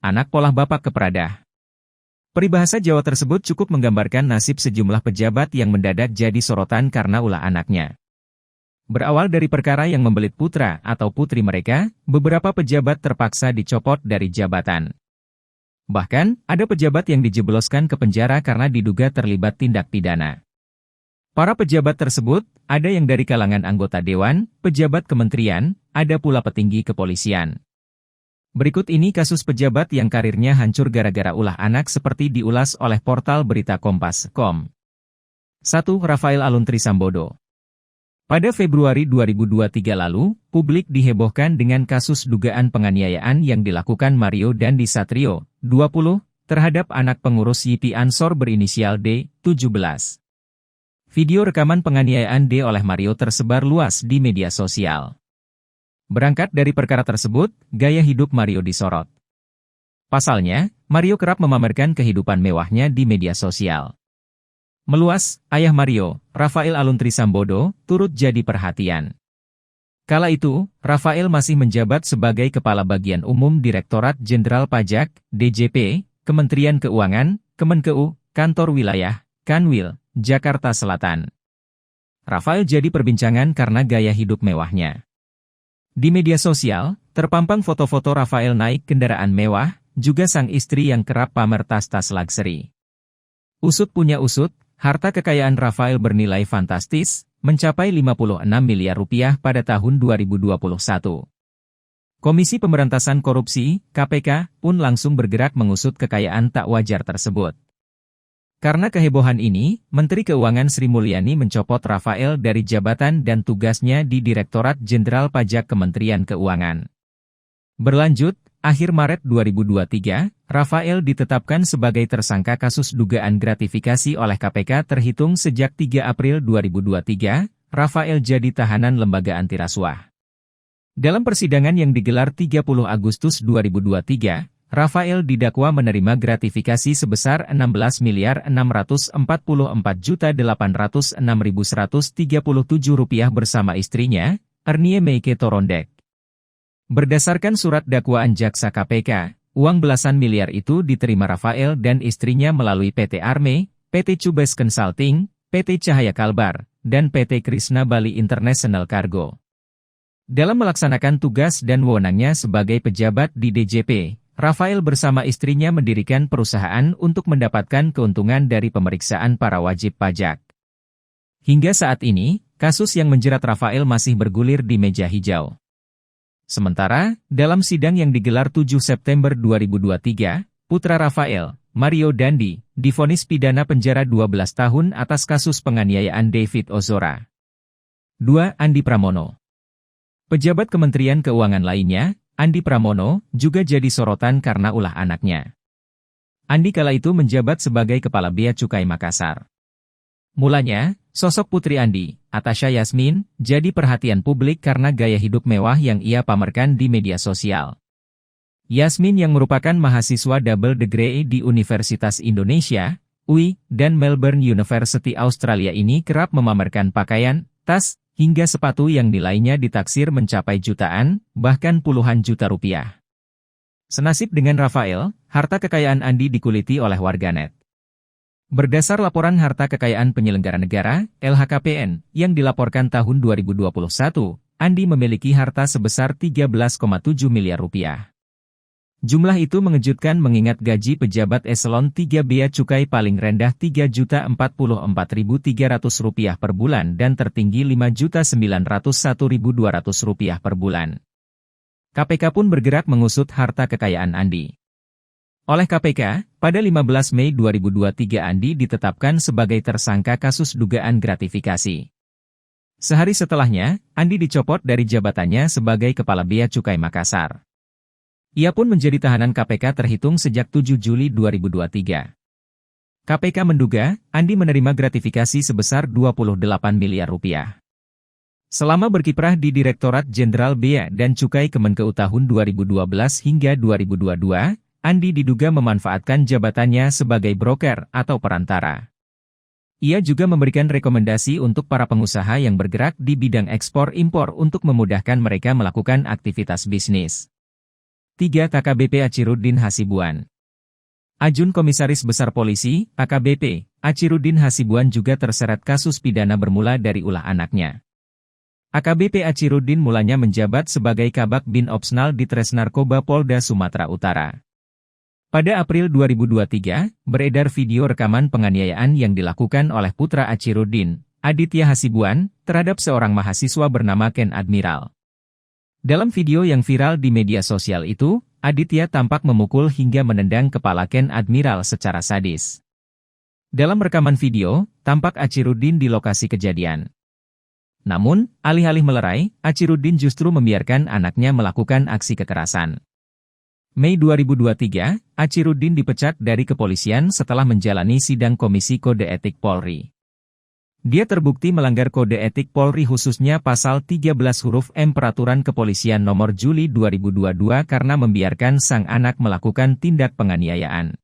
anak polah bapak kepradah. Peribahasa Jawa tersebut cukup menggambarkan nasib sejumlah pejabat yang mendadak jadi sorotan karena ulah anaknya. Berawal dari perkara yang membelit putra atau putri mereka, beberapa pejabat terpaksa dicopot dari jabatan. Bahkan, ada pejabat yang dijebloskan ke penjara karena diduga terlibat tindak pidana. Para pejabat tersebut, ada yang dari kalangan anggota dewan, pejabat kementerian, ada pula petinggi kepolisian. Berikut ini kasus pejabat yang karirnya hancur gara-gara ulah anak seperti diulas oleh portal berita Kompas.com. 1. Rafael Alun Trisambodo. Pada Februari 2023 lalu, publik dihebohkan dengan kasus dugaan penganiayaan yang dilakukan Mario Dandi Satrio, 20, terhadap anak pengurus YPI Ansor berinisial D, 17. Video rekaman penganiayaan D oleh Mario tersebar luas di media sosial. Berangkat dari perkara tersebut, gaya hidup Mario disorot. Pasalnya, Mario kerap memamerkan kehidupan mewahnya di media sosial. Meluas, ayah Mario, Rafael Alun Trisambodo, turut jadi perhatian. Kala itu, Rafael masih menjabat sebagai Kepala Bagian Umum Direktorat Jenderal Pajak, DJP, Kementerian Keuangan, Kemenkeu, Kantor Wilayah, Kanwil, Jakarta Selatan. Rafael jadi perbincangan karena gaya hidup mewahnya. Di media sosial, terpampang foto-foto Rafael naik kendaraan mewah, juga sang istri yang kerap pamer tas-tas luxury. Usut punya usut, harta kekayaan Rafael bernilai fantastis, mencapai 56 miliar rupiah pada tahun 2021. Komisi Pemberantasan Korupsi, KPK, pun langsung bergerak mengusut kekayaan tak wajar tersebut. Karena kehebohan ini, Menteri Keuangan Sri Mulyani mencopot Rafael dari jabatan dan tugasnya di Direktorat Jenderal Pajak Kementerian Keuangan. Berlanjut, akhir Maret 2023, Rafael ditetapkan sebagai tersangka kasus dugaan gratifikasi oleh KPK terhitung sejak 3 April 2023, Rafael jadi tahanan lembaga anti rasuah. Dalam persidangan yang digelar 30 Agustus 2023, Rafael didakwa menerima gratifikasi sebesar Rp16.644.806.137 bersama istrinya, Ernie Meike Torondek. Berdasarkan surat dakwaan jaksa KPK, uang belasan miliar itu diterima Rafael dan istrinya melalui PT Arme, PT Cubes Consulting, PT Cahaya Kalbar, dan PT Krishna Bali International Cargo. Dalam melaksanakan tugas dan wewenangnya sebagai pejabat di DJP, Rafael bersama istrinya mendirikan perusahaan untuk mendapatkan keuntungan dari pemeriksaan para wajib pajak. Hingga saat ini, kasus yang menjerat Rafael masih bergulir di meja hijau. Sementara, dalam sidang yang digelar 7 September 2023, putra Rafael, Mario Dandi, divonis pidana penjara 12 tahun atas kasus penganiayaan David Ozora. 2. Andi Pramono. Pejabat Kementerian Keuangan lainnya, Andi Pramono, juga jadi sorotan karena ulah anaknya. Andi kala itu menjabat sebagai Kepala Bea Cukai Makassar. Mulanya, sosok putri Andi, Atasha Yasmin, jadi perhatian publik karena gaya hidup mewah yang ia pamerkan di media sosial. Yasmin yang merupakan mahasiswa double degree di Universitas Indonesia, UI, dan Melbourne University Australia ini kerap memamerkan pakaian, tas, hingga sepatu yang nilainya ditaksir mencapai jutaan, bahkan puluhan juta rupiah. Senasib dengan Rafael, harta kekayaan Andi dikuliti oleh warganet. Berdasar laporan harta kekayaan penyelenggara negara, LHKPN, yang dilaporkan tahun 2021, Andi memiliki harta sebesar 13,7 miliar rupiah. Jumlah itu mengejutkan mengingat gaji pejabat eselon 3 bea cukai paling rendah Rp3.044.300 per bulan dan tertinggi Rp5.901.200 per bulan. KPK pun bergerak mengusut harta kekayaan Andi. Oleh KPK, pada 15 Mei 2023 Andi ditetapkan sebagai tersangka kasus dugaan gratifikasi. Sehari setelahnya, Andi dicopot dari jabatannya sebagai Kepala Bea Cukai Makassar. Ia pun menjadi tahanan KPK terhitung sejak 7 Juli 2023. KPK menduga, Andi menerima gratifikasi sebesar 28 miliar rupiah. Selama berkiprah di Direktorat Jenderal Bea dan Cukai Kemenkeu tahun 2012 hingga 2022, Andi diduga memanfaatkan jabatannya sebagai broker atau perantara. Ia juga memberikan rekomendasi untuk para pengusaha yang bergerak di bidang ekspor-impor untuk memudahkan mereka melakukan aktivitas bisnis. 3 KKBP Achiruddin Hasibuan. Ajun Komisaris Besar Polisi, AKBP, Achiruddin Hasibuan juga terseret kasus pidana bermula dari ulah anaknya. AKBP Achiruddin mulanya menjabat sebagai Kabak Bin Opsnal di Tres Narkoba Polda Sumatera Utara. Pada April 2023, beredar video rekaman penganiayaan yang dilakukan oleh putra Achiruddin, Aditya Hasibuan, terhadap seorang mahasiswa bernama Ken Admiral. Dalam video yang viral di media sosial itu, Aditya tampak memukul hingga menendang kepala Ken Admiral secara sadis. Dalam rekaman video, tampak Achiruddin di lokasi kejadian. Namun, alih-alih melerai, Achiruddin justru membiarkan anaknya melakukan aksi kekerasan. Mei 2023, Achiruddin dipecat dari kepolisian setelah menjalani sidang Komisi Kode Etik Polri. Dia terbukti melanggar Kode Etik Polri khususnya pasal 13 huruf M Peraturan Kepolisian Nomor Juli 2022 karena membiarkan sang anak melakukan tindak penganiayaan.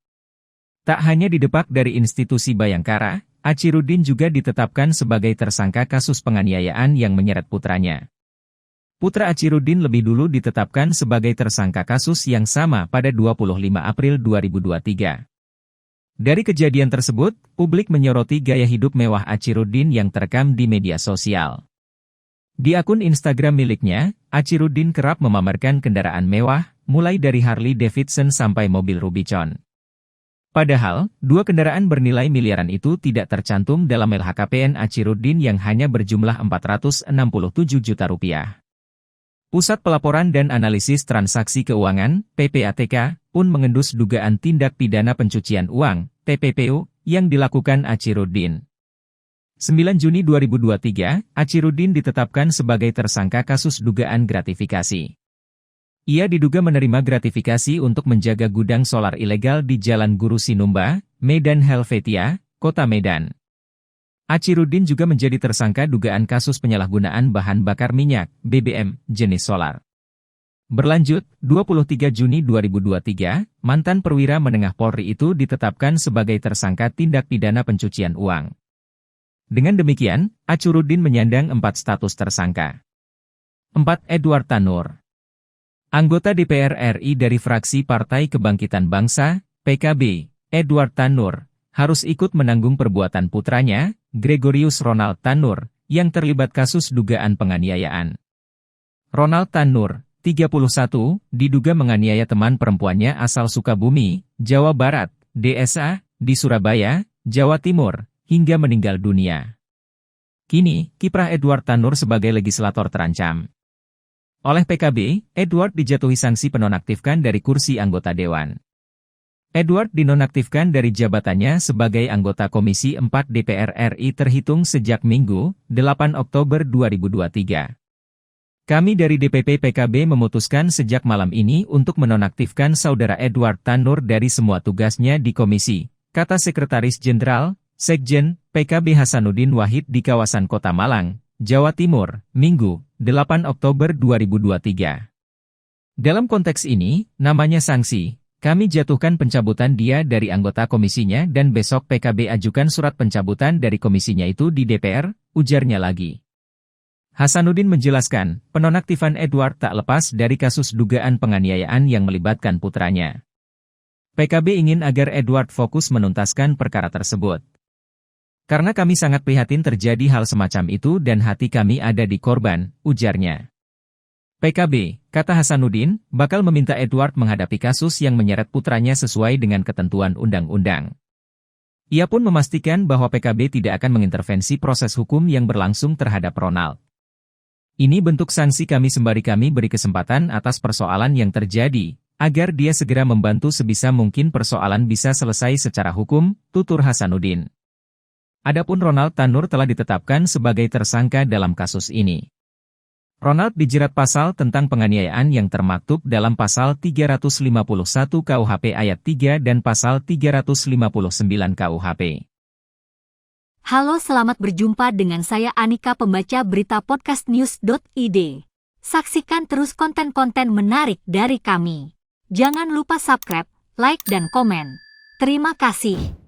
Tak hanya didepak dari institusi Bayangkara, Achiruddin juga ditetapkan sebagai tersangka kasus penganiayaan yang menyeret putranya. Putra Achiruddin lebih dulu ditetapkan sebagai tersangka kasus yang sama pada 25 April 2023. Dari kejadian tersebut, publik menyoroti gaya hidup mewah Achiruddin yang terekam di media sosial. Di akun Instagram miliknya, Achiruddin kerap memamerkan kendaraan mewah, mulai dari Harley Davidson sampai mobil Rubicon. Padahal, dua kendaraan bernilai miliaran itu tidak tercantum dalam LHKPN Achiruddin yang hanya berjumlah 467 juta rupiah. Pusat Pelaporan dan Analisis Transaksi Keuangan, PPATK, pun mengendus dugaan tindak pidana pencucian uang, TPPU, yang dilakukan Achiruddin. 9 Juni 2023, Achiruddin ditetapkan sebagai tersangka kasus dugaan gratifikasi. Ia diduga menerima gratifikasi untuk menjaga gudang solar ilegal di Jalan Guru Sinumba, Medan Helvetia, Kota Medan. Achiruddin juga menjadi tersangka dugaan kasus penyalahgunaan bahan bakar minyak, BBM, jenis solar. Berlanjut, 23 Juni 2023, mantan perwira menengah Polri itu ditetapkan sebagai tersangka tindak pidana pencucian uang. Dengan demikian, Achiruddin menyandang 4 status tersangka. 4. Edward Tanur. Anggota DPR RI dari fraksi Partai Kebangkitan Bangsa, PKB, Edward Tanur, harus ikut menanggung perbuatan putranya, Gregorius Ronald Tanur, yang terlibat kasus dugaan penganiayaan. Ronald Tanur, 31, diduga menganiaya teman perempuannya asal Sukabumi, Jawa Barat, DSA, di Surabaya, Jawa Timur, hingga meninggal dunia. Kini, kiprah Edward Tanur sebagai legislator terancam. Oleh PKB, Edward dijatuhi sanksi penonaktifkan dari kursi anggota Dewan. Edward dinonaktifkan dari jabatannya sebagai anggota Komisi 4 DPR RI terhitung sejak Minggu, 8 Oktober 2023. Kami dari DPP PKB memutuskan sejak malam ini untuk menonaktifkan Saudara Edward Tanur dari semua tugasnya di komisi, kata Sekretaris Jenderal, Sekjen, PKB Hasanuddin Wahid di kawasan Kota Malang, Jawa Timur, Minggu, 8 Oktober 2023. Dalam konteks ini, namanya sanksi, kami jatuhkan pencabutan dia dari anggota komisinya dan besok PKB ajukan surat pencabutan dari komisinya itu di DPR, ujarnya lagi. Hasanuddin menjelaskan, penonaktifan Edward tak lepas dari kasus dugaan penganiayaan yang melibatkan putranya. PKB ingin agar Edward fokus menuntaskan perkara tersebut. Karena kami sangat prihatin terjadi hal semacam itu dan hati kami ada di korban, ujarnya. PKB, kata Hasanuddin, bakal meminta Edward menghadapi kasus yang menyeret putranya sesuai dengan ketentuan undang-undang. Ia pun memastikan bahwa PKB tidak akan mengintervensi proses hukum yang berlangsung terhadap Ronald. Ini bentuk sanksi kami sembari kami beri kesempatan atas persoalan yang terjadi, agar dia segera membantu sebisa mungkin persoalan bisa selesai secara hukum, tutur Hasanuddin. Adapun Ronald Tanur telah ditetapkan sebagai tersangka dalam kasus ini. Ronald dijerat pasal tentang penganiayaan yang termaktub dalam pasal 351 KUHP ayat 3 dan pasal 359 KUHP. Halo, selamat berjumpa dengan saya Anika, pembaca berita podcastnews.id. Saksikan terus konten-konten menarik dari kami. Jangan lupa subscribe, like dan komen. Terima kasih.